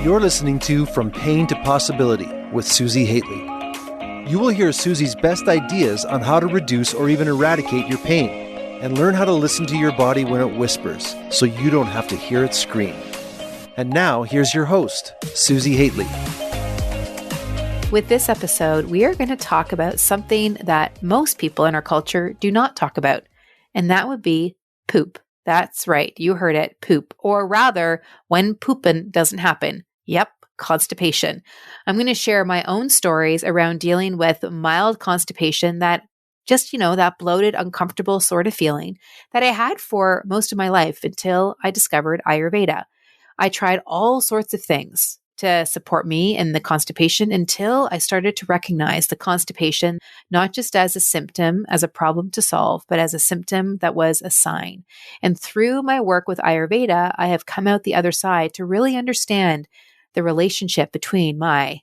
You're listening to From Pain to Possibility with Susi Hately. You will hear Susi's best ideas on how to reduce or even eradicate your pain and learn how to listen to your body when it whispers so you don't have to hear it scream. And now, here's your host, Susi Hately. With this episode, we are going to talk about something that most people in our culture do not talk about, and that would be poop. That's right, you heard it, poop. Or rather, when pooping doesn't happen. Yep, constipation. I'm going to share my own stories around dealing with mild constipation that just, that bloated, uncomfortable sort of feeling that I had for most of my life until I discovered Ayurveda. I tried all sorts of things to support me in the constipation until I started to recognize the constipation not just as a symptom, as a problem to solve, but as a symptom that was a sign. And through my work with Ayurveda, I have come out the other side to really understand the relationship between my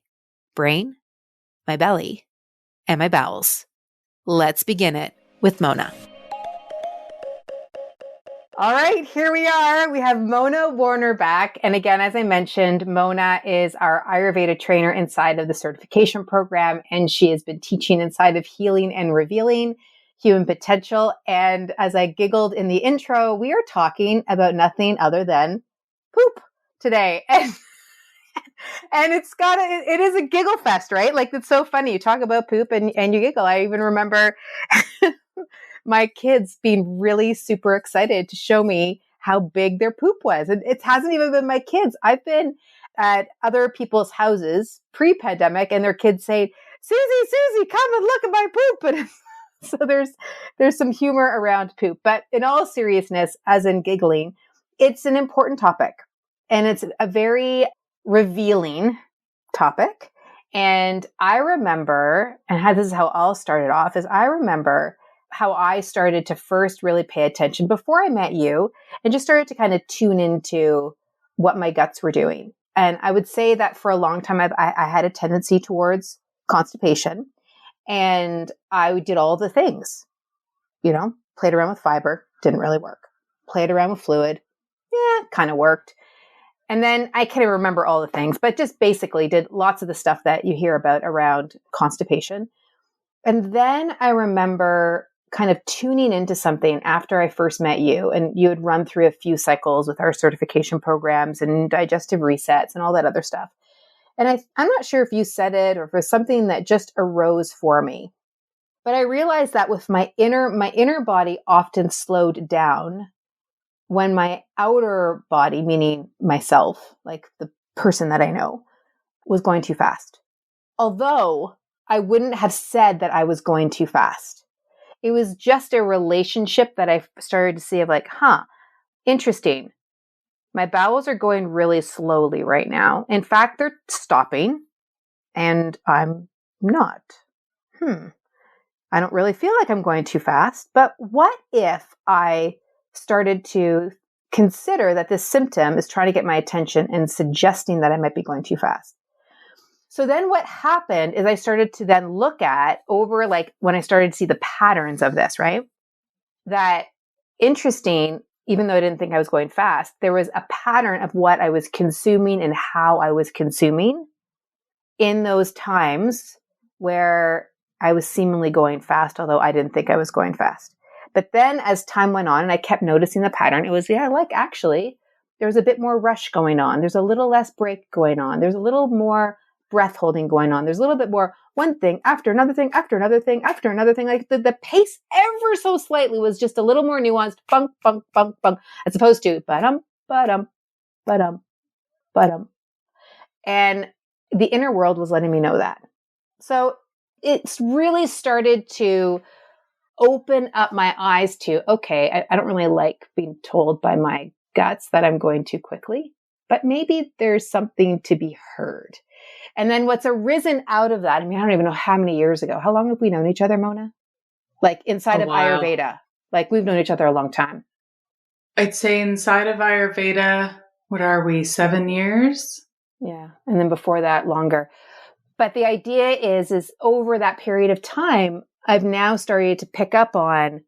brain, my belly, and my bowels. Let's begin it with Mona. All right, here we are. We have Mona Warner back. And again, as I mentioned, Mona is our Ayurveda trainer inside of the certification program, and she has been teaching inside of Healing and Revealing Human Potential. And as I giggled in the intro, we are talking about nothing other than poop today. And it is a giggle fest, right? Like, it's so funny. You talk about poop and you giggle. I even remember my kids being really super excited to show me how big their poop was. And it hasn't even been my kids. I've been at other people's houses pre-pandemic and their kids say, Susie, come and look at my poop. And so there's some humor around poop. But in all seriousness, as in giggling, it's an important topic. And it's a very revealing topic. And I remember, and this is how I'll start it off, is I remember how I started to first really pay attention before I met you and just started to kind of tune into what my guts were doing. And I would say that for a long time, I had a tendency towards constipation, and I did all the things, played around with fiber, didn't really work. Played around with fluid, kind of worked. And then I can't even remember all the things, but just basically did lots of the stuff that you hear about around constipation. And then I remember kind of tuning into something after I first met you, and you had run through a few cycles with our certification programs and digestive resets and all that other stuff. And I'm not sure if you said it or if it was something that just arose for me, but I realized that with my inner body often slowed down when my outer body, meaning myself, like the person that I know, was going too fast. Although I wouldn't have said that I was going too fast. It was just a relationship that I started to see of like, interesting. My bowels are going really slowly right now. In fact, they're stopping and I'm not. I don't really feel like I'm going too fast. But what if I started to consider that this symptom is trying to get my attention and suggesting that I might be going too fast? So then what happened is I started to then look at over, like, when I started to see the patterns of this, right? That interesting, even though I didn't think I was going fast, there was a pattern of what I was consuming and how I was consuming in those times where I was seemingly going fast, although I didn't think I was going fast. But then as time went on and I kept noticing the pattern, it was, actually, there's a bit more rush going on. There's a little less break going on. There's a little more breath holding going on. There's a little bit more one thing after another thing, after another thing, after another thing. Like the pace ever so slightly was just a little more nuanced, bunk, bunk, bunk, bunk, as opposed to ba-dum, ba-dum, ba-dum, ba-dum. And the inner world was letting me know that. So it's really started to open up my eyes to, okay, I don't really like being told by my guts that I'm going too quickly, but maybe there's something to be heard. And then what's arisen out of that, I don't even know how many years ago. How long have we known each other, Mona? Like inside of Ayurveda. Like we've known each other a long time. I'd say inside of Ayurveda, what are we, 7 years? Yeah. And then before that, longer. But the idea is over that period of time, I've now started to pick up on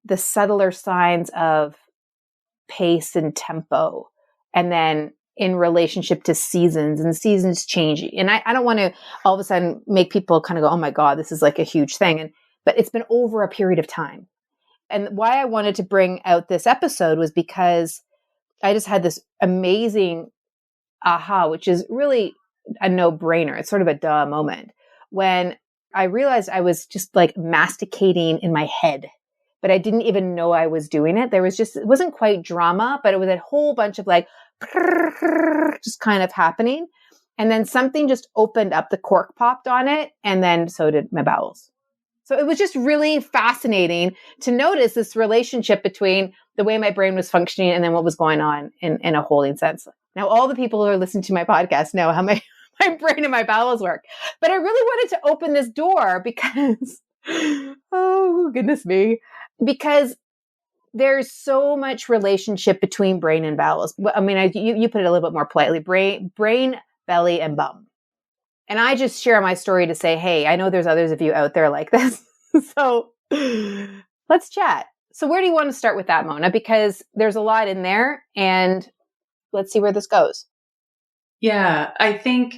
the subtler signs of pace and tempo. And then in relationship to seasons and seasons changing. And I don't want to all of a sudden make people kind of go, oh my God, this is like a huge thing. But it's been over a period of time. And why I wanted to bring out this episode was because I just had this amazing aha, which is really a no-brainer. It's sort of a duh moment when I realized I was just like masticating in my head, but I didn't even know I was doing it. It wasn't quite drama, but it was a whole bunch of like, just kind of happening. And then something just opened up, the cork popped on it, and then so did my bowels. So it was just really fascinating to notice this relationship between the way my brain was functioning and then what was going on in a holding sense. Now, all the people who are listening to my podcast know how my brain and my bowels work. But I really wanted to open this door because, oh, goodness me, because there's so much relationship between brain and bowels. I mean, you put it a little bit more politely, brain, belly, and bum. And I just share my story to say, hey, I know there's others of you out there like this. So let's chat. So where do you want to start with that, Mona? Because there's a lot in there and let's see where this goes. Yeah, I think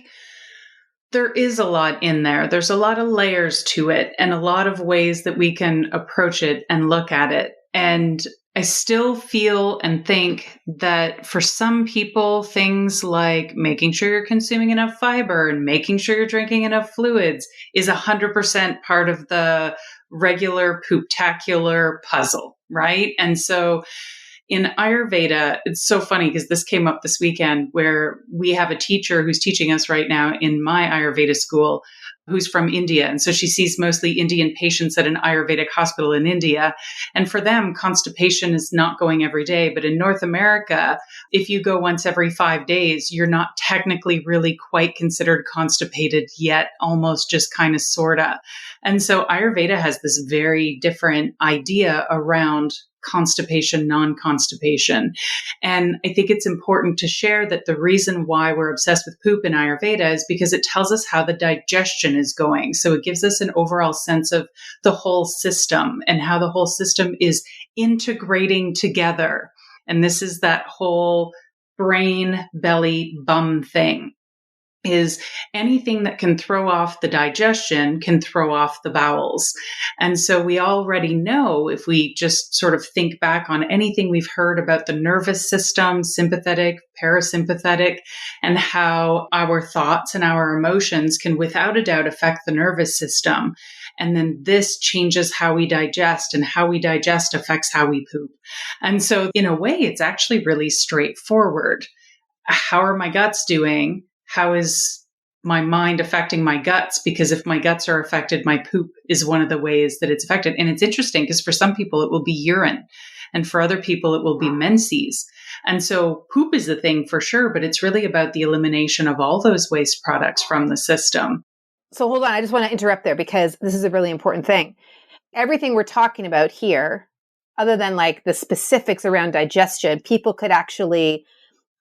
there is a lot in there. There's a lot of layers to it and a lot of ways that we can approach it and look at it. And I still feel and think that for some people, things like making sure you're consuming enough fiber and making sure you're drinking enough fluids is 100% part of the regular pooptacular puzzle, right? And so in Ayurveda, it's so funny because this came up this weekend where we have a teacher who's teaching us right now in my Ayurveda school who's from India. And so she sees mostly Indian patients at an Ayurvedic hospital in India. And for them, constipation is not going every day. But in North America, if you go once every 5 days, you're not technically really quite considered constipated yet, almost just kind of sorta. And so Ayurveda has this very different idea around constipation, non-constipation. And I think it's important to share that the reason why we're obsessed with poop in Ayurveda is because it tells us how the digestion is going. So it gives us an overall sense of the whole system and how the whole system is integrating together. And this is that whole brain, belly, bum thing. Is anything that can throw off the digestion can throw off the bowels. And so we already know, if we just sort of think back on anything we've heard about the nervous system, sympathetic, parasympathetic, and how our thoughts and our emotions can without a doubt affect the nervous system. And then this changes how we digest, and how we digest affects how we poop. And so in a way, it's actually really straightforward. How are my guts doing? How is my mind affecting my guts? Because if my guts are affected, my poop is one of the ways that it's affected. And it's interesting because for some people, it will be urine. And for other people, it will be menses. And so poop is the thing for sure, but it's really about the elimination of all those waste products from the system. So hold on. I just want to interrupt there because this is a really important thing. Everything we're talking about here, other than like the specifics around digestion, people could actually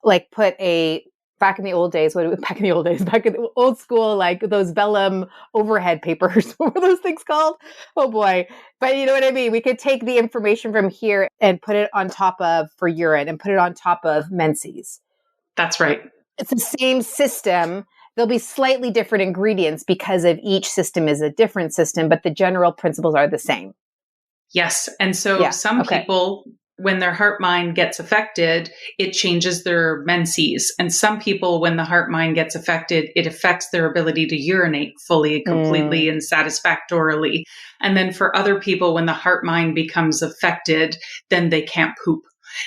like put back in the old school, like those vellum overhead papers. What were those things called? Oh boy. But you know what I mean? We could take the information from here and put it on top of for urine and put it on top of menses. That's right. It's the same system. There'll be slightly different ingredients because of each system is a different system, but the general principles are the same. Yes. And so some people, when their heart-mind gets affected, it changes their menses. And some people, when the heart-mind gets affected, it affects their ability to urinate fully, completely, and satisfactorily. And then for other people, when the heart-mind becomes affected, then they can't poop.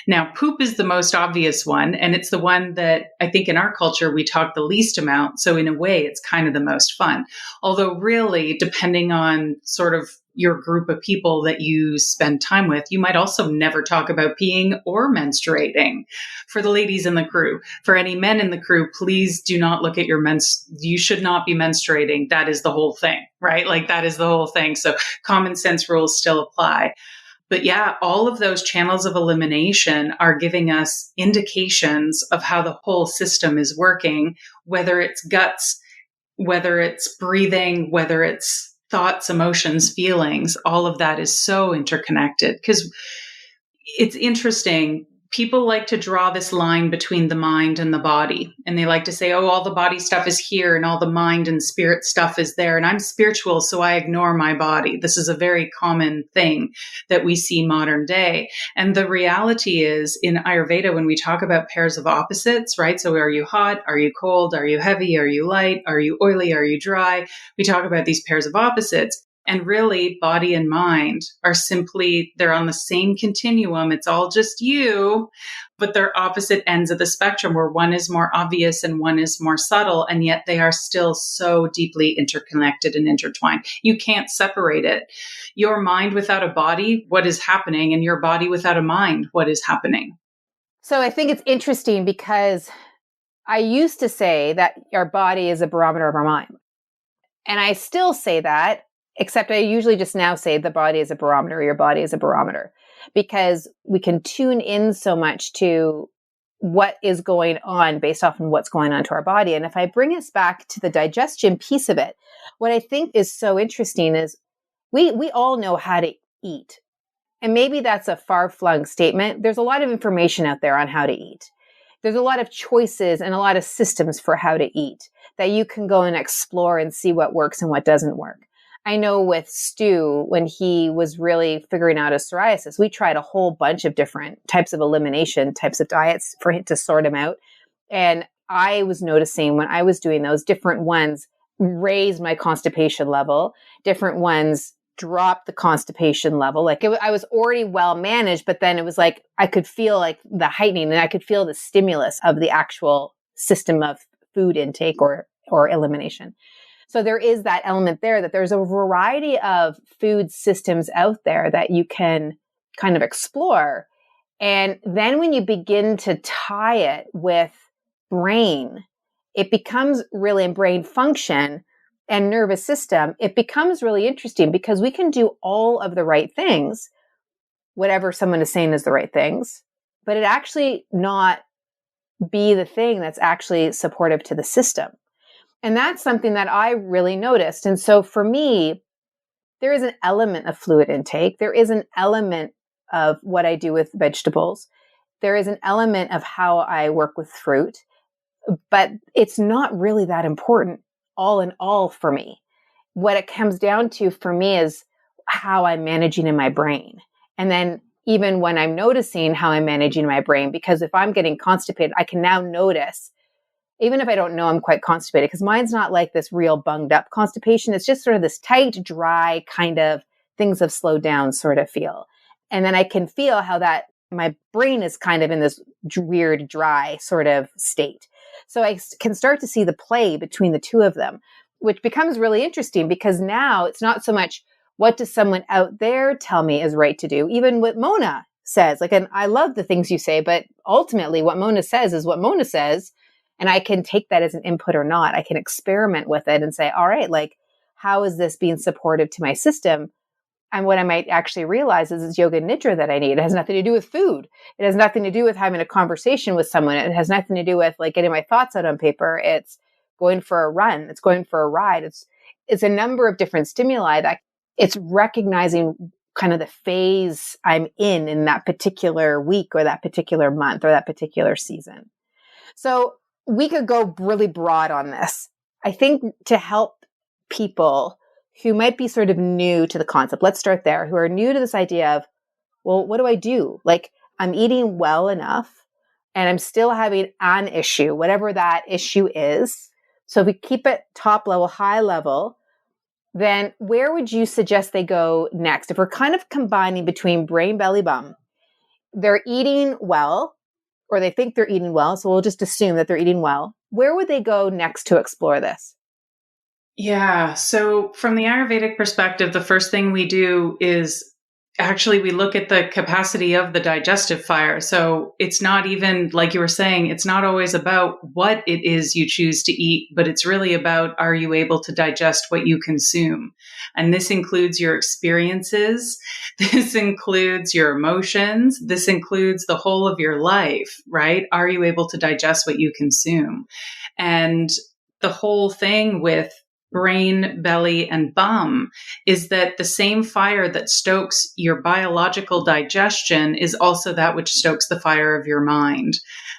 Now, poop is the most obvious one, and it's the one that I think in our culture we talk the least amount. So in a way, it's kind of the most fun. Although really, depending on sort of your group of people that you spend time with, you might also never talk about peeing or menstruating. For the ladies in the crew, for any men in the crew, please do not look at your you should not be menstruating. That is the whole thing, right? Like that is the whole thing. So common sense rules still apply. But yeah, all of those channels of elimination are giving us indications of how the whole system is working, whether it's guts, whether it's breathing, whether it's thoughts, emotions, feelings. All of that is so interconnected. Because it's interesting, people like to draw this line between the mind and the body. And they like to say, oh, all the body stuff is here and all the mind and spirit stuff is there. And I'm spiritual, so I ignore my body. This is a very common thing that we see modern day. And the reality is in Ayurveda, when we talk about pairs of opposites, right? So are you hot? Are you cold? Are you heavy? Are you light? Are you oily? Are you dry? We talk about these pairs of opposites. And really, body and mind are simply, they're on the same continuum. It's all just you, but they're opposite ends of the spectrum where one is more obvious and one is more subtle. And yet they are still so deeply interconnected and intertwined. You can't separate it. Your mind without a body, what is happening? And your body without a mind, what is happening? So I think it's interesting because I used to say that our body is a barometer of our mind. And I still say that. Except I usually just now say the body is a barometer, your body is a barometer, because we can tune in so much to what is going on based off of what's going on to our body. And if I bring us back to the digestion piece of it, what I think is so interesting is we all know how to eat. And maybe that's a far-flung statement. There's a lot of information out there on how to eat. There's a lot of choices and a lot of systems for how to eat that you can go and explore and see what works and what doesn't work. I know with Stu, when he was really figuring out his psoriasis, we tried a whole bunch of different types of elimination, types of diets for him to sort him out. And I was noticing when I was doing those, different ones raised my constipation level, different ones dropped the constipation level. Like I was already well managed, but then it was like I could feel like the heightening and I could feel the stimulus of the actual system of food intake or elimination. So there is that element there that there's a variety of food systems out there that you can kind of explore. And then when you begin to tie it with brain, it becomes really in brain function and nervous system. It becomes really interesting because we can do all of the right things, whatever someone is saying is the right things, but it actually not be the thing that's actually supportive to the system. And that's something that I really noticed. And so for me, there is an element of fluid intake. There is an element of what I do with vegetables. There is an element of how I work with fruit, but it's not really that important all in all for me. What it comes down to for me is how I'm managing in my brain. And then even when I'm noticing how I'm managing my brain, because if I'm getting constipated, I can now notice, even if I don't know I'm quite constipated, because mine's not like this real bunged up constipation. It's just sort of this tight, dry kind of things have slowed down sort of feel. And then I can feel how that my brain is kind of in this weird, dry sort of state. So I can start to see the play between the two of them, which becomes really interesting because now it's not so much what does someone out there tell me is right to do, even what Mona says. Like, and I love the things you say, but ultimately what Mona says is what Mona says. And I can take that as an input or not. I can experiment with it and say, all right, like, how is this being supportive to my system? And what I might actually realize is it's yoga nidra that I need. It has nothing to do with food. It has nothing to do with having a conversation with someone. It has nothing to do with like getting my thoughts out on paper. It's going for a run. It's going for a ride. It's a number of different stimuli that it's recognizing kind of the phase I'm in that particular week or that particular month or that particular season. So we could go really broad on this. I think to help people who might be sort of new to the concept, let's start there, who are new to this idea of, well, what do I do? Like, I'm eating well enough and I'm still having an issue, whatever that issue is. So if we keep it top level, high level, then where would you suggest they go next? If we're kind of combining between brain, belly, bum, they're eating well, or they think they're eating well, so we'll just assume that they're eating well. Where would they go next to explore this? Yeah. So from the Ayurvedic perspective, the first thing we do is actually we look at the capacity of the digestive fire. So it's not even, like you were saying, it's not always about what it is you choose to eat, but it's really about, are you able to digest what you consume? And this includes your experiences. This includes your emotions. This includes the whole of your life, right? Are you able to digest what you consume? And the whole thing with brain, belly, and bum is that the same fire that stokes your biological digestion is also that which stokes the fire of your mind.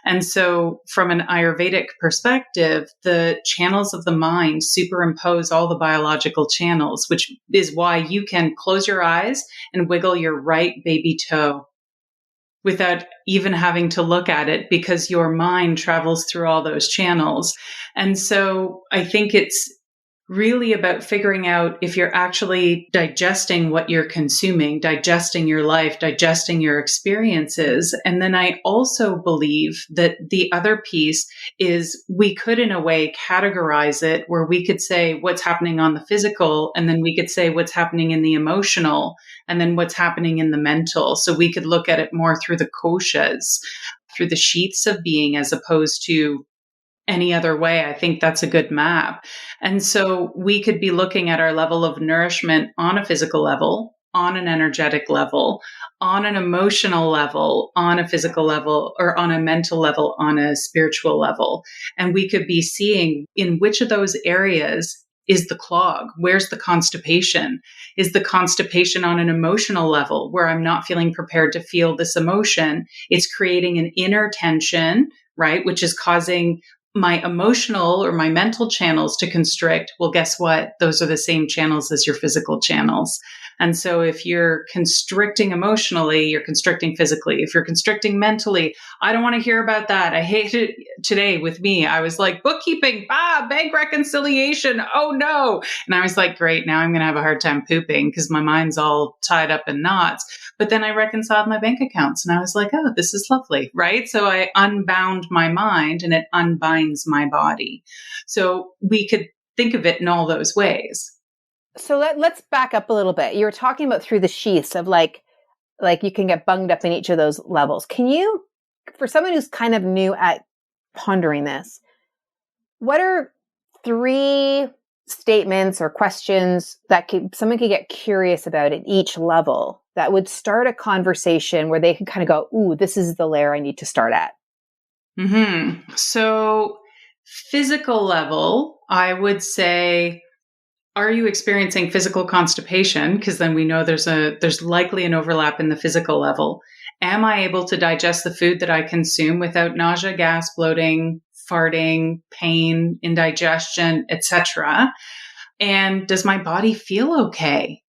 And so from an Ayurvedic perspective, the channels of the mind superimpose all the biological channels, which is why you can close your eyes and wiggle your right baby toe without even having to look at it, because your mind travels through all those channels. And so I think it's really about figuring out if you're actually digesting what you're consuming, digesting your life, digesting your experiences. And then I also believe that the other piece is we could, in a way, categorize it where we could say what's happening on the physical, and then we could say what's happening in the emotional, and then what's happening in the mental. So we could look at it more through the koshas, through the sheaths of being, as opposed to any other way. I think that's a good map. And so we could be looking at our level of nourishment on a physical level, on an energetic level, on an emotional level, on a physical level, or on a mental level, on a spiritual level. And we could be seeing in which of those areas is the clog? Where's the constipation? Is the constipation on an emotional level where I'm not feeling prepared to feel this emotion? It's creating an inner tension, right? Which is causing my emotional or my mental channels to constrict. Well, guess what? Those are the same channels as your physical channels. And so if you're constricting emotionally, you're constricting physically. If you're constricting mentally, I don't want to hear about that. I hate it today with me. I was like, bookkeeping, bank reconciliation. Oh no. And I was like, great. Now I'm going to have a hard time pooping because my mind's all tied up in knots. But then I reconciled my bank accounts and I was like, oh, this is lovely. Right. So I unbound my mind and it unbinds my body. So we could think of it in all those ways. So let's back up a little bit. You were talking about through the sheaths of like you can get bunged up in each of those levels. Can you, for someone who's kind of new at pondering this, what are 3 statements or questions that someone could get curious about at each level that would start a conversation where they could kind of go, ooh, this is the layer I need to start at? So physical level, I would say, are you experiencing physical constipation? Because then we know there's likely an overlap in the physical level. Am I able to digest the food that I consume without nausea, gas, bloating, farting, pain, indigestion, etc.? And does my body feel okay?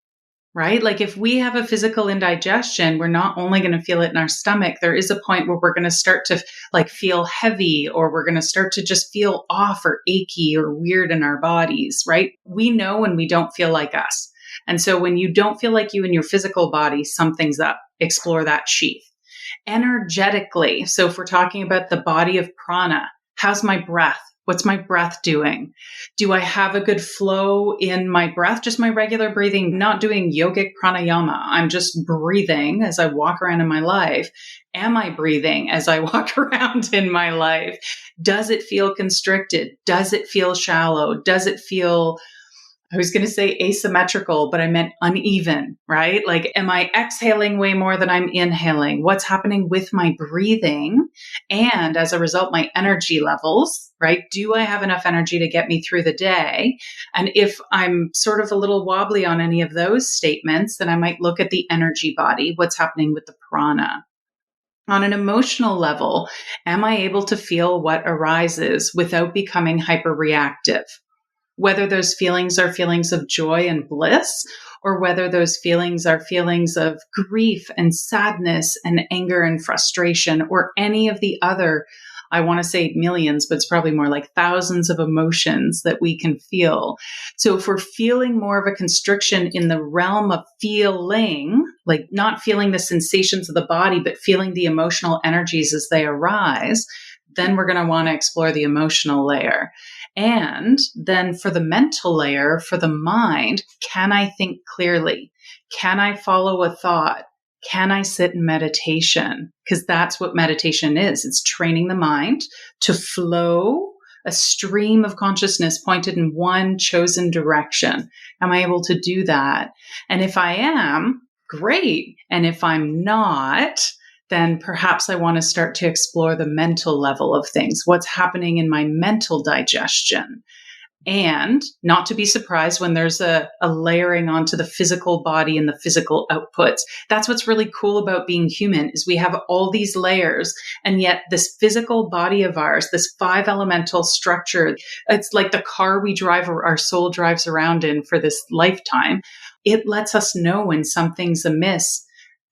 Right? Like if we have a physical indigestion, we're not only going to feel it in our stomach. There is a point where we're going to start to like feel heavy, or we're going to start to just feel off or achy or weird in our bodies, right? We know when we don't feel like us. And so when you don't feel like you in your physical body, something's up. Explore that sheath. Energetically. So if we're talking about the body of prana, how's my breath? What's my breath doing? Do I have a good flow in my breath? Just my regular breathing, not doing yogic pranayama. I'm just breathing as I walk around in my life. Am I breathing as I walk around in my life? Does it feel constricted? Does it feel shallow? Does it feel, I was going to say asymmetrical, but I meant uneven, right? Like, am I exhaling way more than I'm inhaling? What's happening with my breathing? And as a result, my energy levels, right? Do I have enough energy to get me through the day? And if I'm sort of a little wobbly on any of those statements, then I might look at the energy body, what's happening with the prana. On an emotional level, am I able to feel what arises without becoming hyperreactive? Whether those feelings are feelings of joy and bliss, or whether those feelings are feelings of grief and sadness and anger and frustration, or any of the other, I want to say millions, but it's probably more like thousands of emotions that we can feel. So if we're feeling more of a constriction in the realm of feeling, like not feeling the sensations of the body, but feeling the emotional energies as they arise, then we're going to want to explore the emotional layer. And then for the mental layer, for the mind, can I think clearly? Can I follow a thought? Can I sit in meditation? Because that's what meditation is. It's training the mind to flow a stream of consciousness pointed in one chosen direction. Am I able to do that? And if I am, great. And if I'm not, then perhaps I want to start to explore the mental level of things. What's happening in my mental digestion? And not to be surprised when there's a layering onto the physical body and the physical outputs. That's what's really cool about being human is we have all these layers, and yet this physical body of ours, this 5 elemental structure, it's like the car we drive or our soul drives around in for this lifetime. It lets us know when something's amiss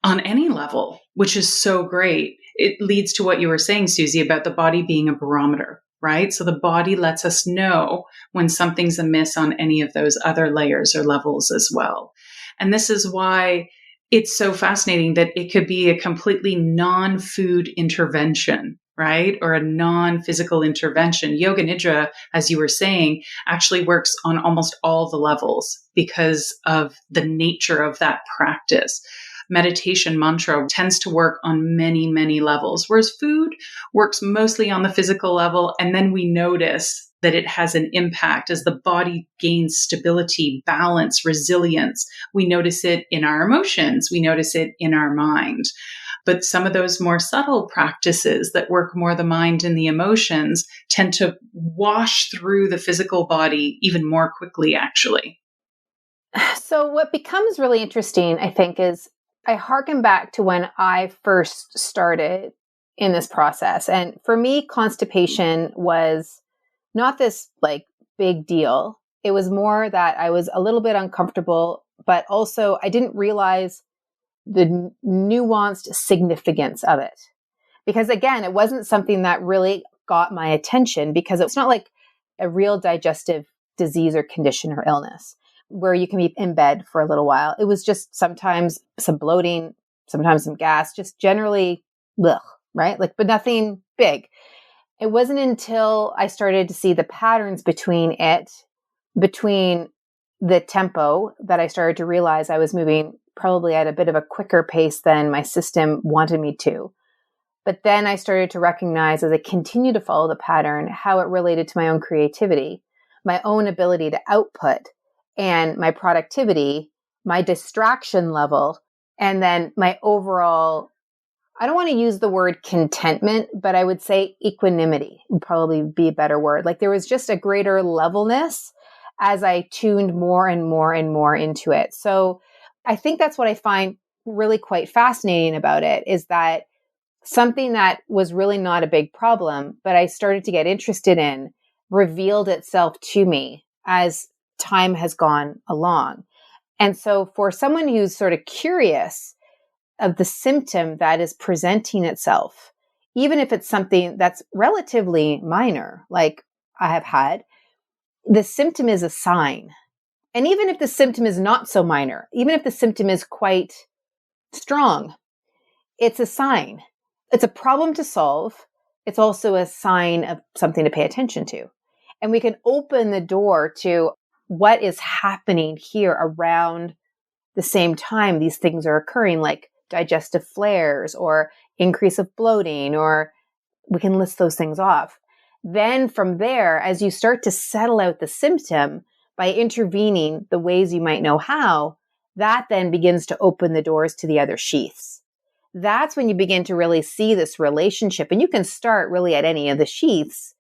on any level, which is so great. It leads to what you were saying, Susie, about the body being a barometer, right? So the body lets us know when something's amiss on any of those other layers or levels as well. And this is why it's so fascinating that it could be a completely non-food intervention, right? Or a non-physical intervention. Yoga Nidra, as you were saying, actually works on almost all the levels because of the nature of that practice. Meditation mantra tends to work on many, many levels, whereas food works mostly on the physical level. And then we notice that it has an impact as the body gains stability, balance, resilience. We notice it in our emotions. We notice it in our mind. But some of those more subtle practices that work more the mind and the emotions tend to wash through the physical body even more quickly, actually. So what becomes really interesting, I think, is I harken back to when I first started in this process. And for me, constipation was not this like big deal. It was more that I was a little bit uncomfortable, but also I didn't realize the nuanced significance of it. Because again, it wasn't something that really got my attention because it's not like a real digestive disease or condition or illness where you can be in bed for a little while. It was just sometimes some bloating, sometimes some gas, just generally, right? Like, but nothing big. It wasn't until I started to see the patterns between the tempo, that I started to realize I was moving probably at a bit of a quicker pace than my system wanted me to. But then I started to recognize as I continued to follow the pattern, how it related to my own creativity, my own ability to output, and my productivity, my distraction level, and then my overall, I don't want to use the word contentment, but I would say equanimity would probably be a better word. Like there was just a greater levelness as I tuned more and more and more into it. So I think that's what I find really quite fascinating about it, is that something that was really not a big problem, but I started to get interested in, revealed itself to me as time has gone along. And so for someone who's sort of curious of the symptom that is presenting itself, even if it's something that's relatively minor, like I have had, the symptom is a sign. And even if the symptom is not so minor, even if the symptom is quite strong, it's a sign. It's a problem to solve. It's also a sign of something to pay attention to. And we can open the door to what is happening here around the same time these things are occurring, like digestive flares or increase of bloating, or we can list those things off. Then from there, as you start to settle out the symptom by intervening the ways you might know how, that then begins to open the doors to the other sheaths. That's when you begin to really see this relationship. And you can start really at any of the sheaths,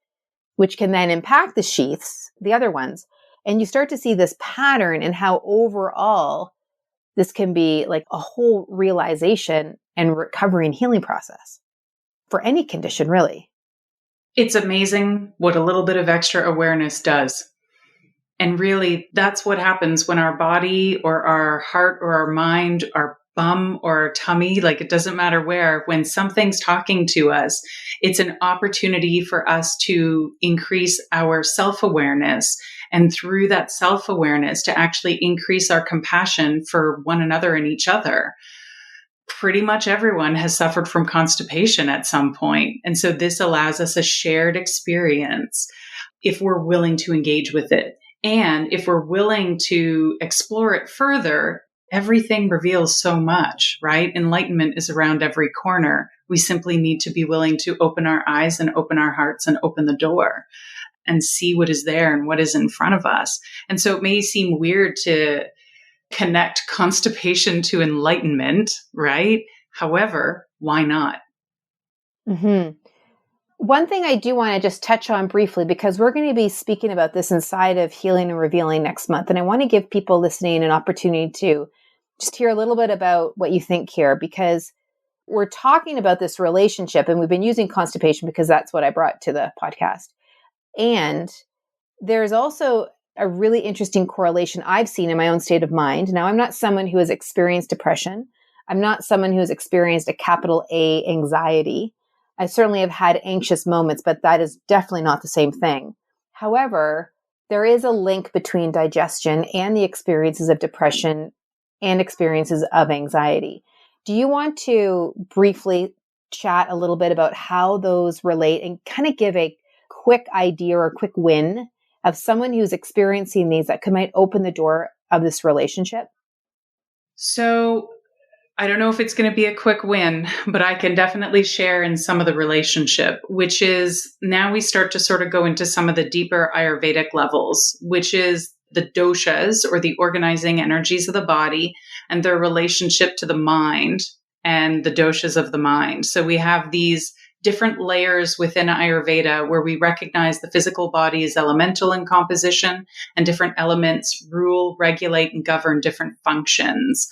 which can then impact the sheaths, the other ones. And you start to see this pattern and how overall this can be like a whole realization and recovery and healing process for any condition, really. It's amazing what a little bit of extra awareness does. And really, that's what happens when our body or our heart or our mind, our bum or our tummy, like it doesn't matter where, when something's talking to us, it's an opportunity for us to increase our self-awareness. And through that self-awareness, to actually increase our compassion for one another and each other. Pretty much everyone has suffered from constipation at some point. And so this allows us a shared experience if we're willing to engage with it. And if we're willing to explore it further, everything reveals so much, right? Enlightenment is around every corner. We simply need to be willing to open our eyes and open our hearts and open the door and see what is there and what is in front of us. And so it may seem weird to connect constipation to enlightenment, right? However, why not? Mm-hmm. One thing I do want to just touch on briefly, because we're going to be speaking about this inside of Healing and Revealing next month. And I want to give people listening an opportunity to just hear a little bit about what you think here, because we're talking about this relationship and we've been using constipation because that's what I brought to the podcast. And there's also a really interesting correlation I've seen in my own state of mind. Now, I'm not someone who has experienced depression. I'm not someone who has experienced a capital A anxiety. I certainly have had anxious moments, but that is definitely not the same thing. However, there is a link between digestion and the experiences of depression and experiences of anxiety. Do you want to briefly chat a little bit about how those relate and kind of give a quick idea or a quick win of someone who's experiencing these that might open the door of this relationship? So I don't know if it's going to be a quick win, but I can definitely share in some of the relationship, which is now we start to sort of go into some of the deeper Ayurvedic levels, which is the doshas or the organizing energies of the body and their relationship to the mind and the doshas of the mind. So we have these different layers within Ayurveda where we recognize the physical body is elemental in composition and different elements rule, regulate, and govern different functions.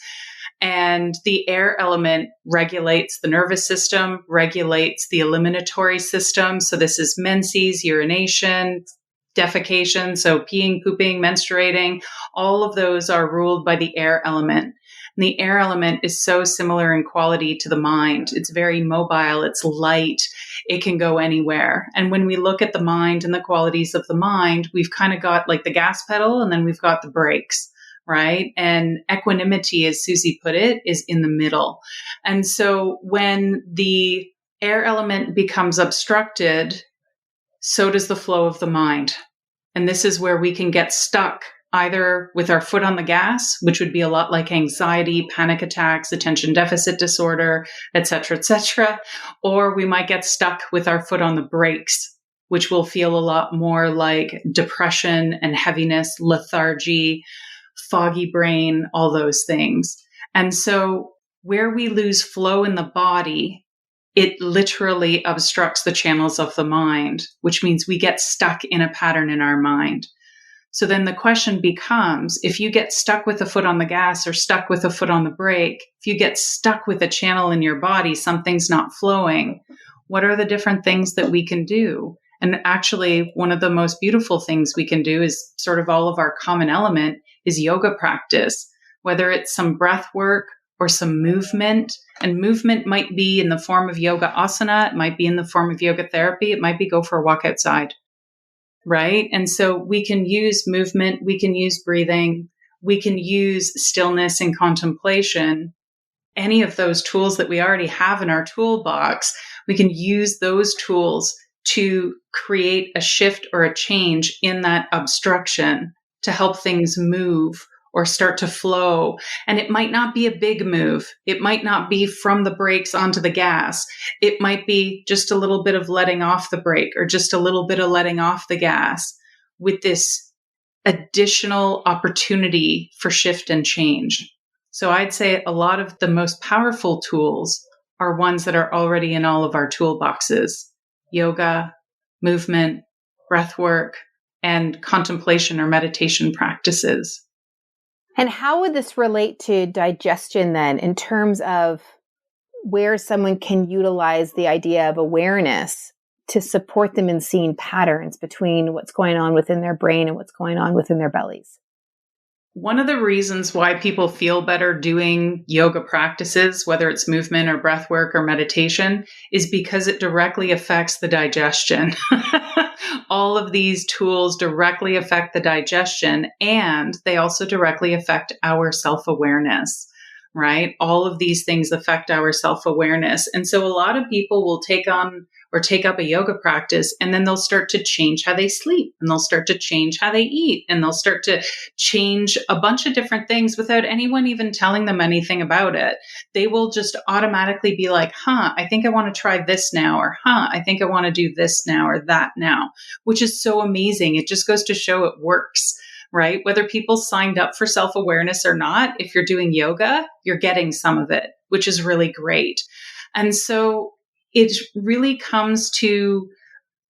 And the air element regulates the nervous system, regulates the eliminatory system. So this is menses, urination, defecation. So peeing, pooping, menstruating, all of those are ruled by the air element. And the air element is so similar in quality to the mind. It's very mobile. It's light. It can go anywhere. And when we look at the mind and the qualities of the mind, we've kind of got like the gas pedal and then we've got the brakes. Right? And equanimity, as Susi put it, is in the middle. And so when the air element becomes obstructed, so does the flow of the mind. And this is where we can get stuck either with our foot on the gas, which would be a lot like anxiety, panic attacks, attention deficit disorder, et cetera, or we might get stuck with our foot on the brakes, which will feel a lot more like depression and heaviness, lethargy, foggy brain, all those things. And so where we lose flow in the body, it literally obstructs the channels of the mind, which means we get stuck in a pattern in our mind. So then the question becomes, if you get stuck with a foot on the gas or stuck with a foot on the brake, if you get stuck with a channel in your body, something's not flowing, what are the different things that we can do? And actually, one of the most beautiful things we can do is sort of all of our common element is yoga practice, whether it's some breath work or some movement. And movement might be in the form of yoga asana. It might be in the form of yoga therapy. It might be go for a walk outside, right? And so we can use movement. We can use breathing. We can use stillness and contemplation. Any of those tools that we already have in our toolbox, we can use those tools to create a shift or a change in that obstruction to help things move or start to flow. And it might not be a big move. It might not be from the brakes onto the gas. It might be just a little bit of letting off the brake or just a little bit of letting off the gas with this additional opportunity for shift and change. So I'd say a lot of the most powerful tools are ones that are already in all of our toolboxes: yoga, movement, breath work, and contemplation or meditation practices. And how would this relate to digestion then, in terms of where someone can utilize the idea of awareness to support them in seeing patterns between what's going on within their brain and what's going on within their bellies? One of the reasons why people feel better doing yoga practices, whether it's movement or breath work or meditation, is because it directly affects the digestion. All of these tools directly affect the digestion, and they also directly affect our self-awareness, right? All of these things affect our self-awareness. And so a lot of people will take on or take up a yoga practice, and then they'll start to change how they sleep, and they'll start to change how they eat, and they'll start to change a bunch of different things without anyone even telling them anything about it. They will just automatically be like, I think I want to try this now, or I think I want to do this now or that now, which is so amazing. It just goes to show it works, right? Whether people signed up for self-awareness or not, if you're doing yoga, you're getting some of it, which is really great. And so it really comes to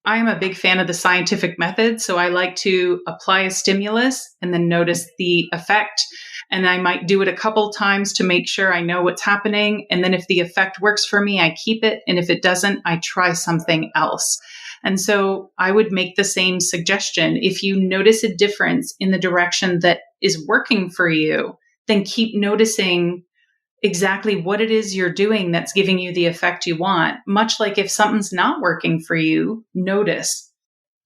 I'm a big fan of the scientific method. So I like to apply a stimulus and then notice the effect. And I might do it a couple times to make sure I know what's happening. And then if the effect works for me, I keep it. And if it doesn't, I try something else. And so I would make the same suggestion. If you notice a difference in the direction that is working for you, then keep noticing exactly what it is you're doing that's giving you the effect you want. Much like if something's not working for you, notice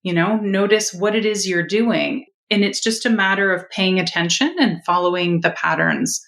what it is you're doing. And it's just a matter of paying attention and following the patterns.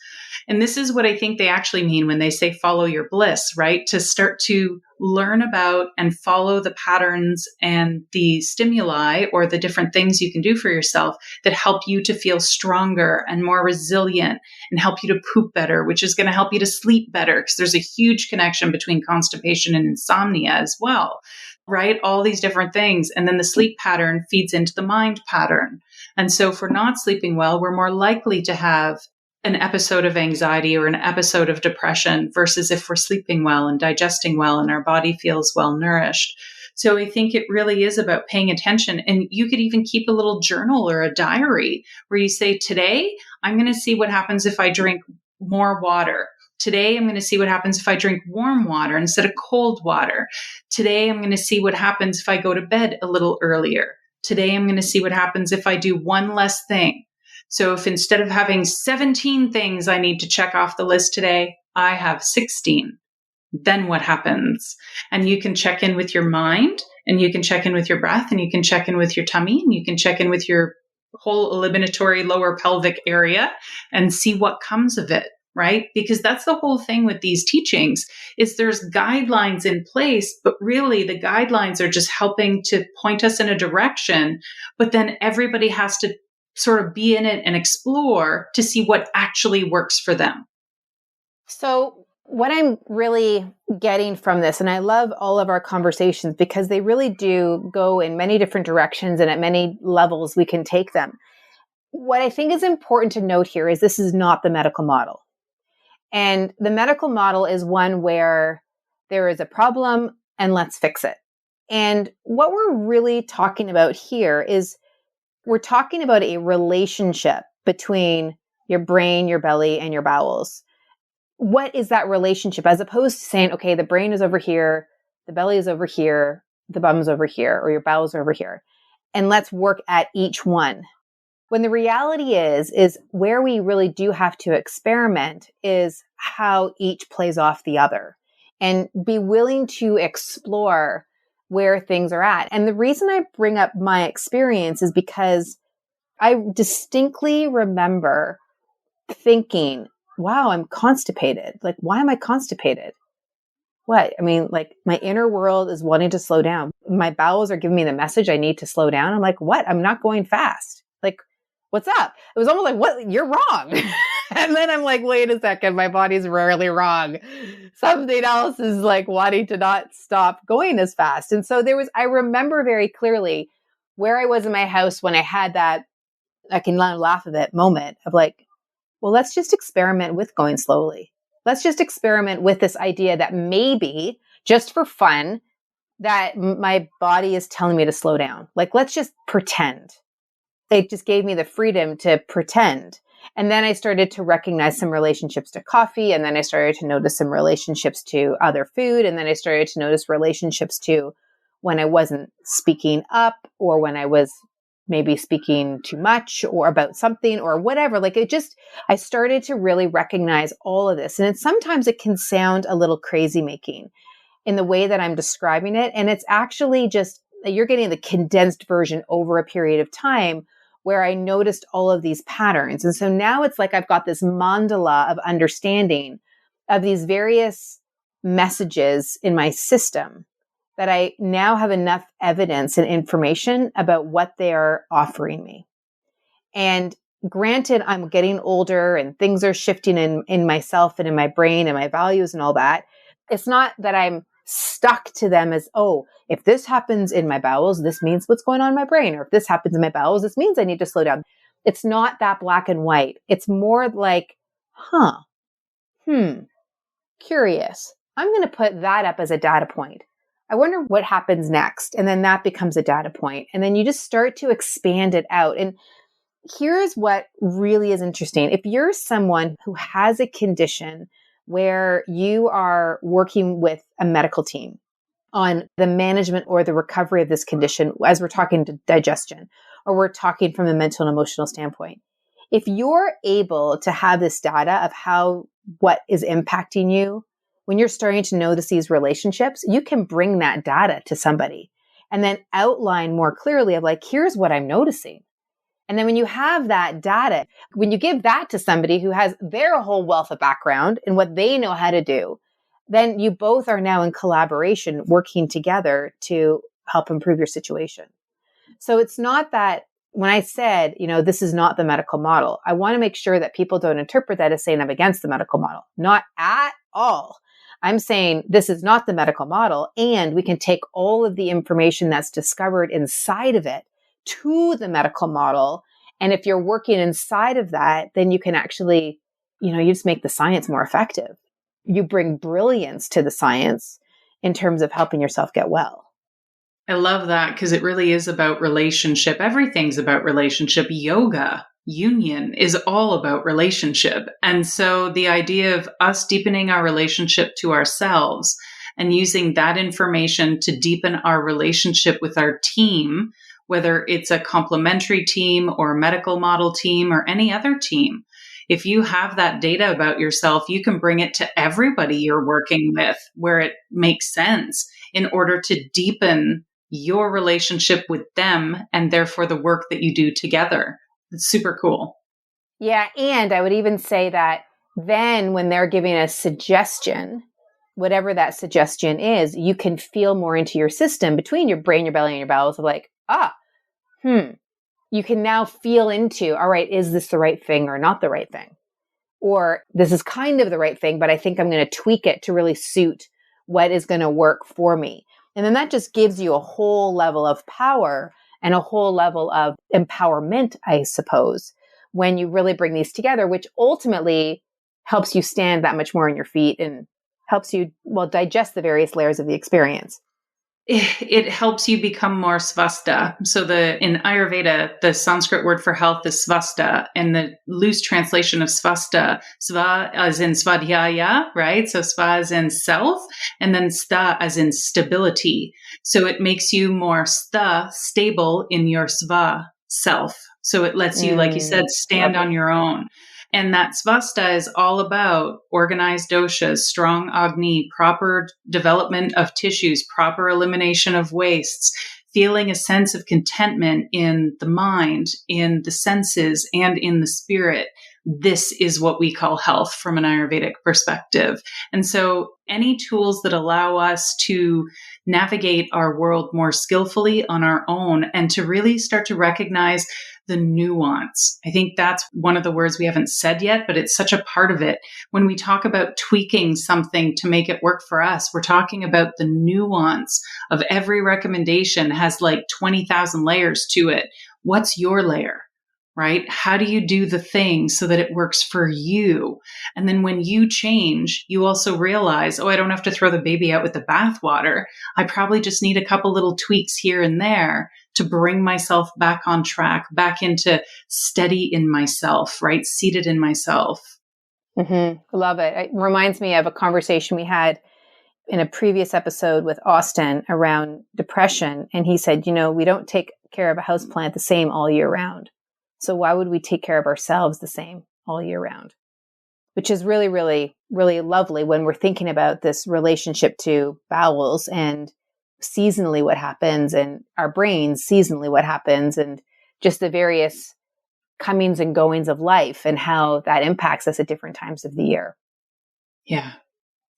And this is what I think they actually mean when they say follow your bliss, right? To start to learn about and follow the patterns and the stimuli or the different things you can do for yourself that help you to feel stronger and more resilient and help you to poop better, which is going to help you to sleep better because there's a huge connection between constipation and insomnia as well, right? All these different things. And then the sleep pattern feeds into the mind pattern. And so if we're not sleeping well, we're more likely to have an episode of anxiety or an episode of depression versus if we're sleeping well and digesting well and our body feels well nourished. So I think it really is about paying attention. And you could even keep a little journal or a diary where you say, today, I'm going to see what happens if I drink more water. Today, I'm going to see what happens if I drink warm water instead of cold water. Today, I'm going to see what happens if I go to bed a little earlier. Today, I'm going to see what happens if I do one less thing. So if instead of having 17 things I need to check off the list today, I have 16, then what happens? And you can check in with your mind, and you can check in with your breath, and you can check in with your tummy, and you can check in with your whole eliminatory lower pelvic area and see what comes of it, right? Because that's the whole thing with these teachings is there's guidelines in place, but really the guidelines are just helping to point us in a direction, but then everybody has to sort of be in it and explore to see what actually works for them. So what I'm really getting from this, and I love all of our conversations because they really do go in many different directions and at many levels we can take them. What I think is important to note here is this is not the medical model. And the medical model is one where there is a problem and let's fix it. And what we're really talking about here is we're talking about a relationship between your brain, your belly, and your bowels. What is that relationship? As opposed to saying, okay, the brain is over here, the belly is over here, the bum's over here, or your bowels are over here. And let's work at each one. When the reality is where we really do have to experiment is how each plays off the other and be willing to explore where things are at. And the reason I bring up my experience is because I distinctly remember thinking, wow, I'm constipated. Like, why am I constipated? What? I mean, like my inner world is wanting to slow down. My bowels are giving me the message I need to slow down. I'm like, what? I'm not going fast. Like, what's up? It was almost like, what? You're wrong. And then I'm like, wait a second. My body's rarely wrong. Something else is like wanting to not stop going as fast. And so I remember very clearly where I was in my house when I had that, I can laugh at that moment of like, well, let's just experiment with going slowly. Let's just experiment with this idea that maybe just for fun, that my body is telling me to slow down. Like, let's just pretend. They just gave me the freedom to pretend. And then I started to recognize some relationships to coffee. And then I started to notice some relationships to other food. And then I started to notice relationships to when I wasn't speaking up or when I was maybe speaking too much or about something or whatever. Like I started to really recognize all of this. And sometimes it can sound a little crazy making in the way that I'm describing it. And it's actually just, you're getting the condensed version over a period of time where I noticed all of these patterns. And so now it's like I've got this mandala of understanding of these various messages in my system that I now have enough evidence and information about what they are offering me. And granted, I'm getting older and things are shifting in myself and in my brain and my values and all that. It's not that I'm stuck to them as, oh, if this happens in my bowels, this means what's going on in my brain. Or if this happens in my bowels, this means I need to slow down. It's not that black and white. It's more like, curious. I'm going to put that up as a data point. I wonder what happens next. And then that becomes a data point. And then you just start to expand it out. And here's what really is interesting. If you're someone who has a condition where you are working with a medical team on the management or the recovery of this condition, as we're talking to digestion, or we're talking from a mental and emotional standpoint, if you're able to have this data of what is impacting you, when you're starting to notice these relationships, you can bring that data to somebody and then outline more clearly of like, here's what I'm noticing. And then when you have that data, when you give that to somebody who has their whole wealth of background and what they know how to do, then you both are now in collaboration working together to help improve your situation. So it's not that when I said, this is not the medical model, I want to make sure that people don't interpret that as saying I'm against the medical model. Not at all. I'm saying this is not the medical model, and we can take all of the information that's discovered inside of it to the medical model. And if you're working inside of that, then you can actually, you just make the science more effective. You bring brilliance to the science in terms of helping yourself get well. I love that because it really is about relationship. Everything's about relationship. Yoga, union is all about relationship. And so the idea of us deepening our relationship to ourselves and using that information to deepen our relationship with our team, whether it's a complementary team or a medical model team or any other team. If you have that data about yourself, you can bring it to everybody you're working with where it makes sense in order to deepen your relationship with them and therefore the work that you do together. It's super cool. Yeah. And I would even say that then when they're giving a suggestion, whatever that suggestion is, you can feel more into your system between your brain, your belly, and your bowels of like, you can now feel into, all right, is this the right thing or not the right thing? Or this is kind of the right thing, but I think I'm going to tweak it to really suit what is going to work for me. And then that just gives you a whole level of power and a whole level of empowerment, I suppose, when you really bring these together, which ultimately helps you stand that much more on your feet and helps you, digest the various layers of the experience. It helps you become more svasta. So in Ayurveda, the Sanskrit word for health is svasta, and the loose translation of svasta, sva as in svadhyaya, right? So sva as in self, and then sta as in stability. So it makes you more stable in your sva self. So it lets you, like you said, stand on your own. And that svasta is all about organized doshas, strong agni, proper development of tissues, proper elimination of wastes, feeling a sense of contentment in the mind, in the senses, and in the spirit. This is what we call health from an Ayurvedic perspective. And so any tools that allow us to navigate our world more skillfully on our own and to really start to recognize the nuance. I think that's one of the words we haven't said yet, but it's such a part of it. When we talk about tweaking something to make it work for us, we're talking about the nuance of every recommendation has like 20,000 layers to it. What's your layer? Right? How do you do the thing so that it works for you? And then when you change, you also realize, I don't have to throw the baby out with the bathwater. I probably just need a couple little tweaks here and there to bring myself back on track, back into steady in myself, right? Seated in myself. Mm-hmm. Love it. It reminds me of a conversation we had in a previous episode with Austin around depression. And he said, we don't take care of a houseplant the same all year round. So why would we take care of ourselves the same all year round? Which is really, really, really lovely when we're thinking about this relationship to bowels and seasonally what happens, and our brains seasonally what happens, and just the various comings and goings of life and how that impacts us at different times of the year. Yeah.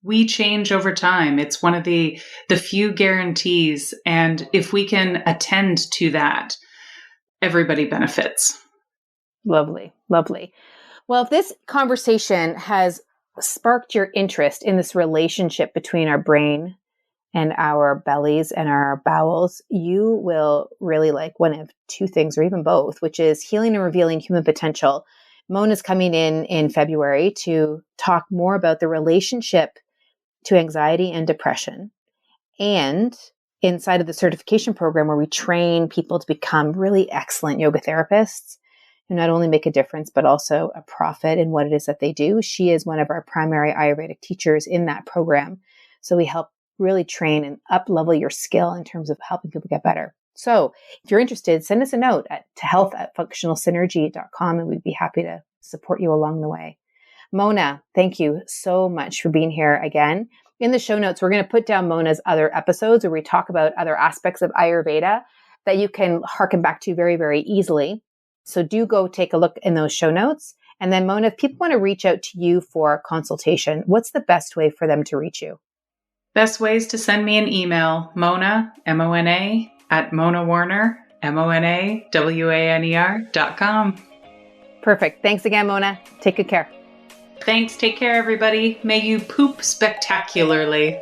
We change over time. It's one of the few guarantees. And if we can attend to that, everybody benefits. Lovely, lovely. Well, if this conversation has sparked your interest in this relationship between our brain and our bellies and our bowels, you will really like one of two things, or even both, which is Healing and Revealing Human Potential. Mona's coming in February to talk more about the relationship to anxiety and depression. and inside of the certification program where we train people to become really excellent yoga therapists who not only make a difference, but also a profit in what it is that they do. She is one of our primary Ayurvedic teachers in that program. So we help really train and up-level your skill in terms of helping people get better. So if you're interested, send us a note to health@functionalsynergy.com, and we'd be happy to support you along the way. Mona, thank you so much for being here again. In the show notes, we're going to put down Mona's other episodes where we talk about other aspects of Ayurveda that you can harken back to very, very easily. So do go take a look in those show notes. And then Mona, if people want to reach out to you for a consultation, what's the best way for them to reach you? Best ways to send me an email, Mona, M-O-N-A, at Mona Warner, MONAWANER.com. Perfect. Thanks again, Mona. Take good care. Thanks. Take care, everybody. May you poop spectacularly.